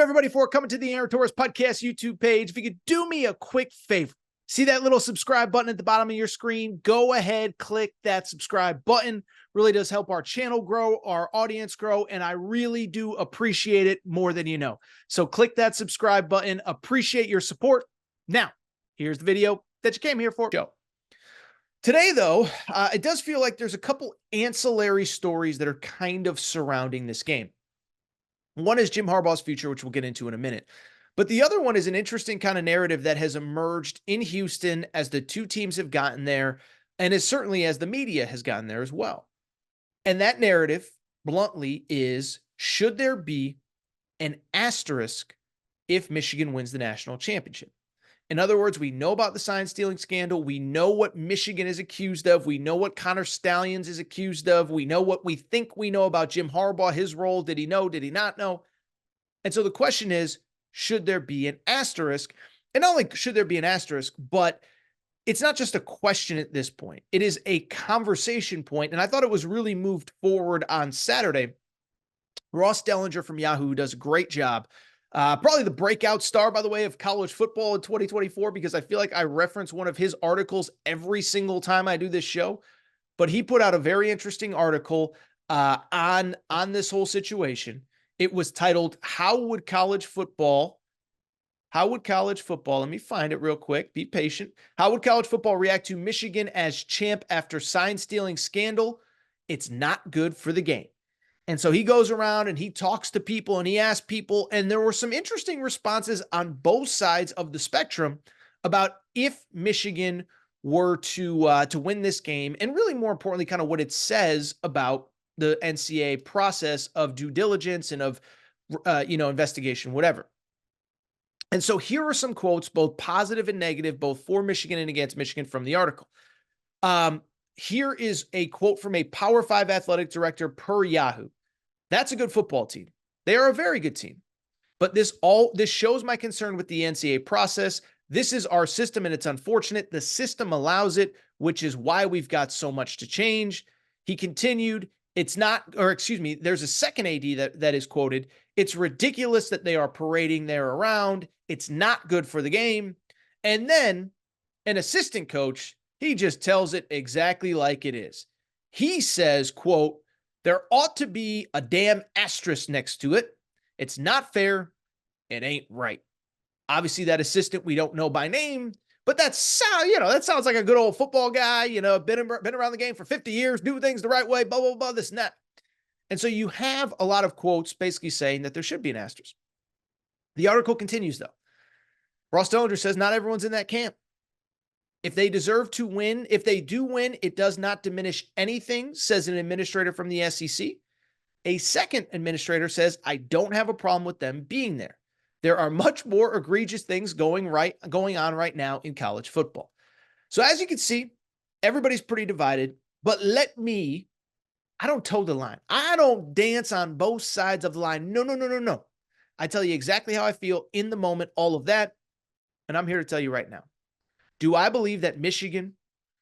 everybody, for coming to the Aaron Torres Podcast YouTube page. If you could do me a quick favor, see that little subscribe button at the bottom of your screen? Go ahead, click that subscribe button. Really does help our channel grow, our audience grow, and I really do appreciate it more than you know. So click that subscribe button. Appreciate your support. Now, here's the video that you came here for. Go. Today, though, it does feel like there's a couple ancillary stories that are kind of surrounding this game. One is Jim Harbaugh's future, which we'll get into in a minute. But the other one is an interesting kind of narrative that has emerged in Houston as the two teams have gotten there, and as certainly as the media has gotten there as well. And that narrative, bluntly, is should there be an asterisk if Michigan wins the national championship? In other words, we know about the sign stealing scandal. We know what Michigan is accused of. We know what Connor Stalions is accused of. We know what we think we know about Jim Harbaugh, his role. Did he know? Did he not know? And so the question is, should there be an asterisk? And not only should there be an asterisk, but it's not just a question at this point. It is a conversation point. And I thought it was really moved forward on Saturday. Ross Dellinger from Yahoo, who does a great job. Probably the breakout star, by the way, of college football in 2024, because I feel like I reference one of his articles every single time I do this show. But he put out a very interesting article on this whole situation. It was titled, How would college football, let me find it real quick, be patient. How would college football react to Michigan as champ after sign stealing scandal? It's not good for the game. And so he goes around and he talks to people and he asks people, and there were some interesting responses on both sides of the spectrum about if Michigan were to win this game, and really more importantly, kind of what it says about the NCAA process of due diligence and of, investigation, whatever. And so here are some quotes, both positive and negative, both for Michigan and against Michigan from the article. Here is a quote from a Power 5 athletic director per Yahoo. That's a good football team. They are a very good team. But this shows my concern with the NCAA process. This is our system, and it's unfortunate. The system allows it, which is why we've got so much to change. He continued, there's a second AD that is quoted. It's ridiculous that they are parading there around. It's not good for the game. And then an assistant coach, he just tells it exactly like it is. He says, quote, there ought to be a damn asterisk next to it. It's not fair. It ain't right. Obviously, that assistant we don't know by name, but that sounds like a good old football guy, been around the game for 50 years, do things the right way, blah, blah, blah, this and that. And so you have a lot of quotes basically saying that there should be an asterisk. The article continues, though. Ross Dellinger says not everyone's in that camp. If they deserve to win, if they do win, it does not diminish anything, says an administrator from the SEC. A second administrator says, I don't have a problem with them being there. There are much more egregious things going on right now in college football. So as you can see, everybody's pretty divided, but I don't toe the line. I don't dance on both sides of the line. No. I tell you exactly how I feel in the moment, all of that. And I'm here to tell you right now. Do I believe that Michigan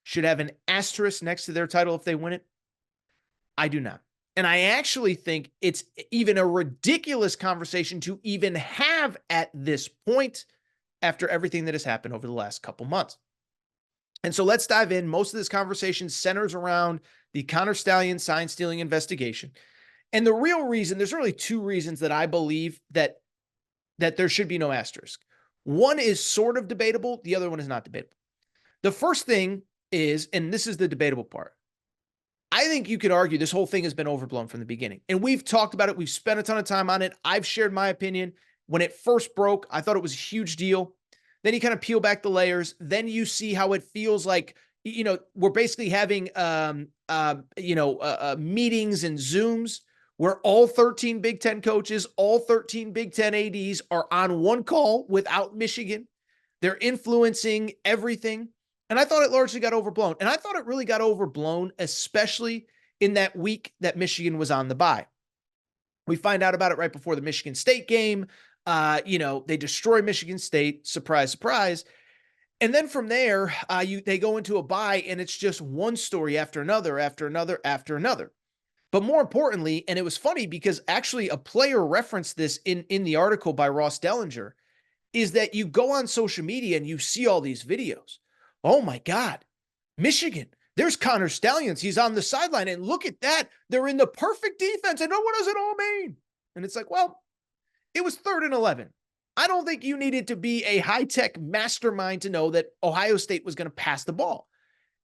should have an asterisk next to their title if they win it? I do not. And I actually think it's even a ridiculous conversation to even have at this point after everything that has happened over the last couple months. And so let's dive in. Most of this conversation centers around the Connor Stalions sign stealing investigation. And the real reason, there's really two reasons that I believe that there should be no asterisk. One is sort of debatable. The other one is not debatable. The first thing is, and this is the debatable part, I think you could argue this whole thing has been overblown from the beginning. And we've talked about it. We've spent a ton of time on it. I've shared my opinion. When it first broke, I thought it was a huge deal. Then you kind of peel back the layers. Then you see how it feels like, we're basically having, meetings and Zooms where all 13 Big Ten coaches, all 13 Big Ten ADs are on one call without Michigan. They're influencing everything. And I thought it largely got overblown. And I thought it really got overblown, especially in that week that Michigan was on the bye. We find out about it right before the Michigan State game. They destroy Michigan State. Surprise, surprise. And then from there, they go into a bye, and it's just one story after another, after another, after another. But more importantly, and it was funny because actually a player referenced this in the article by Ross Dellinger, is that you go on social media and you see all these videos. Oh my God, Michigan, there's Connor Stallions. He's on the sideline. And look at that. They're in the perfect defense. And what does it all mean? And it's like, well, it was 3rd and 11. I don't think you needed to be a high-tech mastermind to know that Ohio State was going to pass the ball.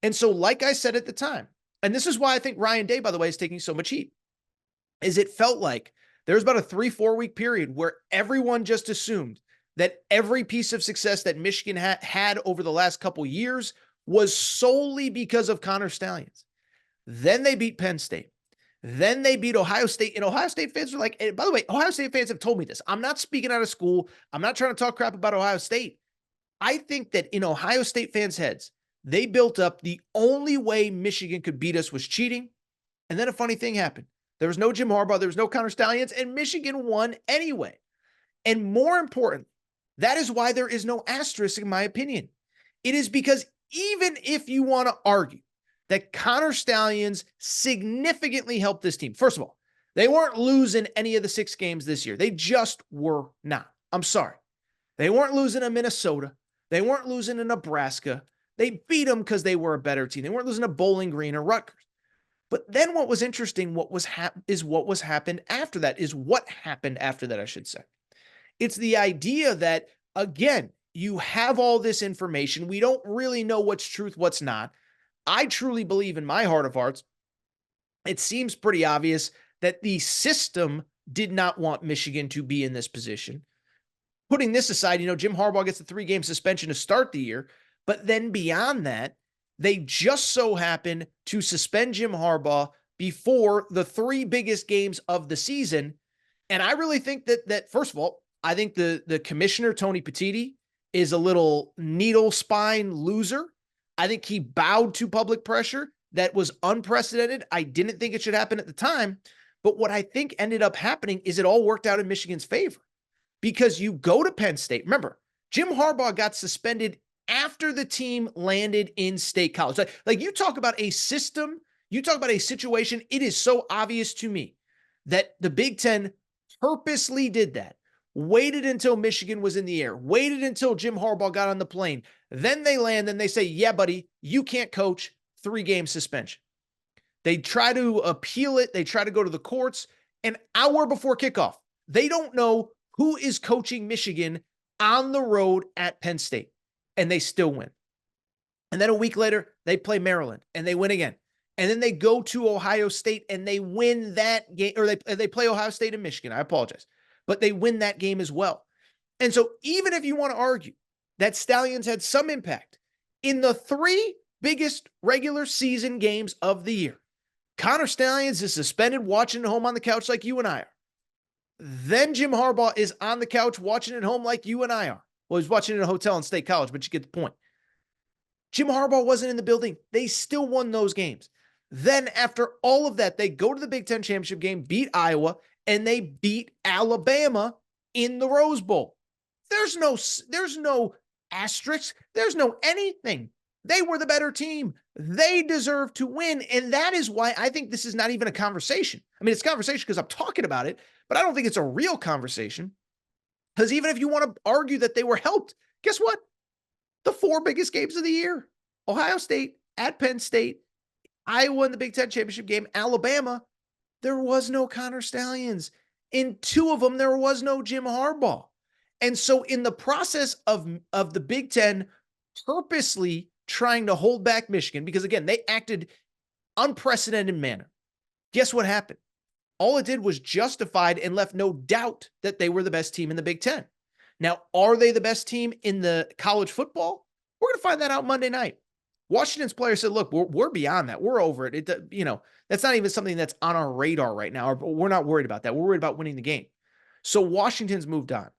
And so, like I said at the time, and this is why I think Ryan Day, by the way, is taking so much heat, is it felt like there was about a 3-4 week period where everyone just assumed that every piece of success that Michigan had over the last couple years was solely because of Connor Stallions. Then they beat Penn State. Then they beat Ohio State. And Ohio State fans are like, by the way, Ohio State fans have told me this. I'm not speaking out of school. I'm not trying to talk crap about Ohio State. I think that in Ohio State fans' heads, they built up the only way Michigan could beat us was cheating. And then a funny thing happened. There was no Jim Harbaugh. There was no Connor Stallions. And Michigan won anyway. And more important, that is why there is no asterisk, in my opinion. It is because even if you want to argue that Connor Stallions significantly helped this team, first of all, they weren't losing any of the 6 games this year. They just were not. I'm sorry. They weren't losing to Minnesota. They weren't losing to Nebraska. They beat them because they were a better team. They weren't losing to Bowling Green or Rutgers. But then what was interesting, what happened after that, I should say. It's the idea that, again, you have all this information. We don't really know what's truth, what's not. I truly believe in my heart of hearts, it seems pretty obvious that the system did not want Michigan to be in this position. Putting this aside, Jim Harbaugh gets a 3-game suspension to start the year. But then beyond that, they just so happen to suspend Jim Harbaugh before the 3 biggest games of the season. And I really think that first of all, I think the commissioner, Tony Petitti, is a little needle spine loser. I think he bowed to public pressure that was unprecedented. I didn't think it should happen at the time. But what I think ended up happening is it all worked out in Michigan's favor. Because you go to Penn State. Remember, Jim Harbaugh got suspended after the team landed in State College. Like you talk about a system, you talk about a situation, it is so obvious to me that the Big Ten purposely did that. Waited until Michigan was in the air. Waited until Jim Harbaugh got on the plane. Then they land and they say, yeah, buddy, you can't coach. 3-game suspension. They try to appeal it. They try to go to the courts. An hour before kickoff, they don't know who is coaching Michigan on the road at Penn State. And they still win. And then a week later, they play Maryland and they win again. And then they go to Ohio State and they win that game, or they play Ohio State and Michigan. I apologize. But they win that game as well. And so even if you want to argue that Stallions had some impact in the 3 biggest regular season games of the year, Connor Stallions is suspended watching at home on the couch like you and I are. Then Jim Harbaugh is on the couch watching at home like you and I are. Well, he's watching in a hotel in State College, but you get the point. Jim Harbaugh wasn't in the building. They still won those games. Then after all of that, they go to the Big Ten championship game, beat Iowa, and they beat Alabama in the Rose Bowl. There's no asterisk. There's no anything. They were the better team. They deserve to win. And that is why I think this is not even a conversation. I mean, it's a conversation because I'm talking about it, but I don't think it's a real conversation. Because even if you want to argue that they were helped, guess what? The 4 biggest games of the year, Ohio State, at Penn State, Iowa in the Big Ten championship game, Alabama, there was no Connor Stallions. In 2 of them, there was no Jim Harbaugh. And so in the process of the Big Ten purposely trying to hold back Michigan, because again, they acted unprecedented manner. Guess what happened? All it did was justified and left no doubt that they were the best team in the Big Ten. Now, are they the best team in the college football? We're going to find that out Monday night. Washington's players said, look, we're beyond that. We're over it. That's not even something that's on our radar right now. We're not worried about that. We're worried about winning the game. So Washington's moved on.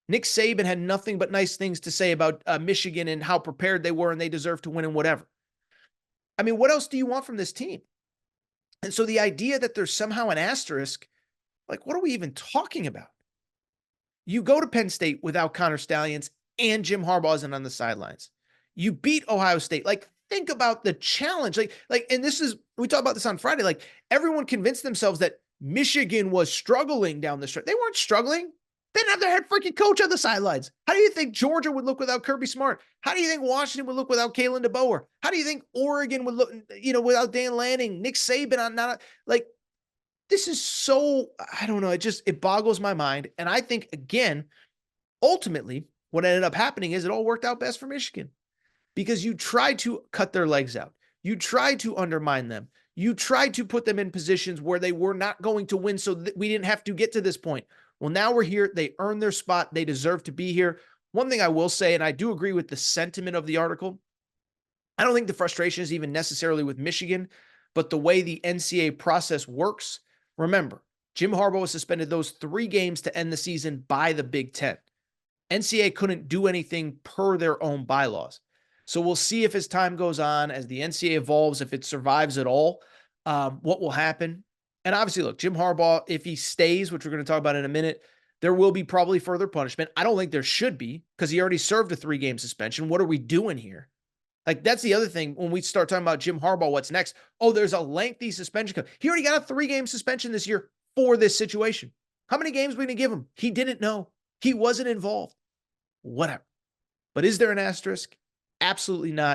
Nick Saban had nothing but nice things to say about Michigan and how prepared they were and they deserve to win and whatever. I mean, what else do you want from this team? And so the idea that there's somehow an asterisk, like, what are we even talking about? You go to Penn State without Connor Stallions and Jim Harbaugh isn't on the sidelines. You beat Ohio State. Like, think about the challenge. And this is, we talked about this on Friday. Like, everyone convinced themselves that Michigan was struggling down the stretch. They weren't struggling. They didn't have their head freaking coach on the sidelines. How do you think Georgia would look without Kirby Smart? How do you think Washington would look without Kalen DeBoer? How do you think Oregon would look, without Dan Lanning, Nick Saban on not like, this is so, I don't know. It boggles my mind. And I think, again, ultimately, what ended up happening is it all worked out best for Michigan, because you tried to cut their legs out. You tried to undermine them. You tried to put them in positions where they were not going to win, so that we didn't have to get to this point. Well, now we're here. They earned their spot. They deserve to be here. One thing I will say, and I do agree with the sentiment of the article, I don't think the frustration is even necessarily with Michigan, but the way the NCAA process works. Remember, Jim Harbaugh was suspended those 3 games to end the season by the Big Ten. NCAA couldn't do anything per their own bylaws. So we'll see if as time goes on, as the NCAA evolves, if it survives at all, what will happen. And obviously, look, Jim Harbaugh, if he stays, which we're going to talk about in a minute, there will be probably further punishment. I don't think there should be, because he already served a 3-game suspension. What are we doing here? Like, that's the other thing when we start talking about Jim Harbaugh, what's next? Oh, there's a lengthy suspension. He already got a 3-game suspension this year for this situation. How many games are we going to give him? He didn't know. He wasn't involved. Whatever. But is there an asterisk? Absolutely not.